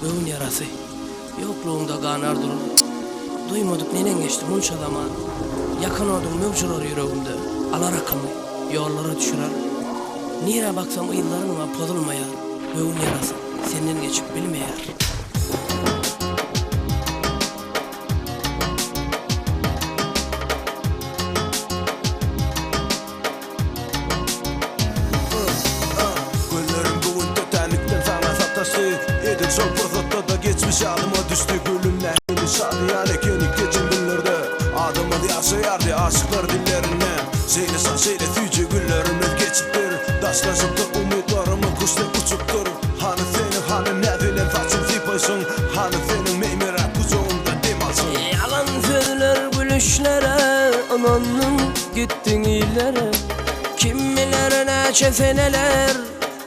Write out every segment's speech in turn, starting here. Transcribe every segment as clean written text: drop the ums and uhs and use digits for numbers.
Göğün yarası, yokluğunda kanar durur. Duymadık nenen geçti bunca zaman. Yakın oldum mevcular yüreğimde. Alar akıllı, yollara düşürer. Nire baksam yıllarımla pozulmayar. Göğün yarası, senden geçip bilmeyer. Edin çok fırsatta da geçmiş adıma düştü gülümle. Şadiyan ekenik geçen günlerde adımı yaşayardı aşıklar dillerine. Seyli san seyli tüyce günlerimiz geçiptir. Daşlaşıp da umutlarımı kuşla uçuptur. Hani senin hani ne dilen saçın sipaysın. Hani senin meymire kucağımda demalsın. Yalan sözler gülüşlere, ananın gittin ilere. Kim bilir neçe seneler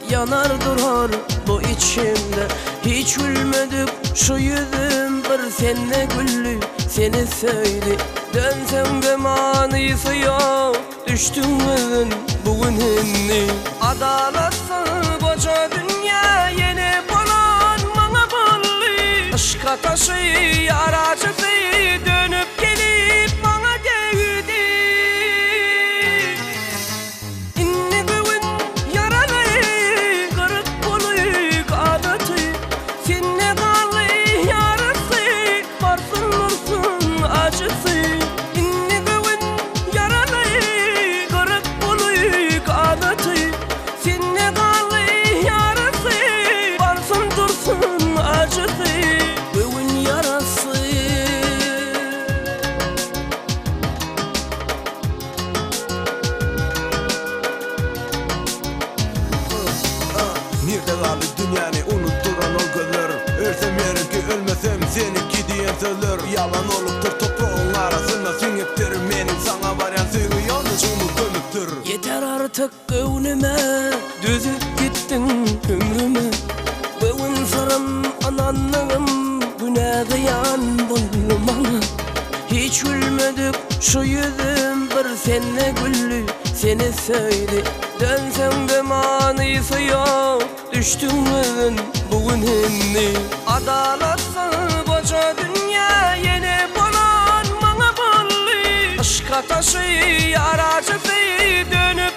yanar durar bu içimde. Hiç gülmedik şu yüzüm bir senle güllü seni söyledi. Dönsem de manisi yok düştüm müzün bugün inni. Adalatsız koca dünya yeni bulan bana bulli. Aşka taşı yaracısı dönüp gelip bana değdi. İnni güvün yaralı kırık bulu kanatı. Seninle kalı yarısı varsın vursun acısı. İnni güvün yaralı kırık bulu kanatı. Seninle kalı yarısı varsın dursun acısı. Güvün yarası. Nerede kaldı dünyanı unutturan o gözler. Ölsem yerim ki ölmesem seninki diyen sözler. Yalan olup toprağın arasında süngüptür. Benim sana varan sevgi yalnız umut gömüktür. Yeter artık göğnüme, düzüp gittin ömrüme. Göğün sarım ananlığım, güne kıyan boynum bana. Hiç gülmedik şu yüzüm bir senle güllü seni söyledi. Dönsem de manisi yok düştüm müzün bugün inni. Adalatsız koca dünya yeni bulan bana bulli. Aşka taşı yaracısı dönüp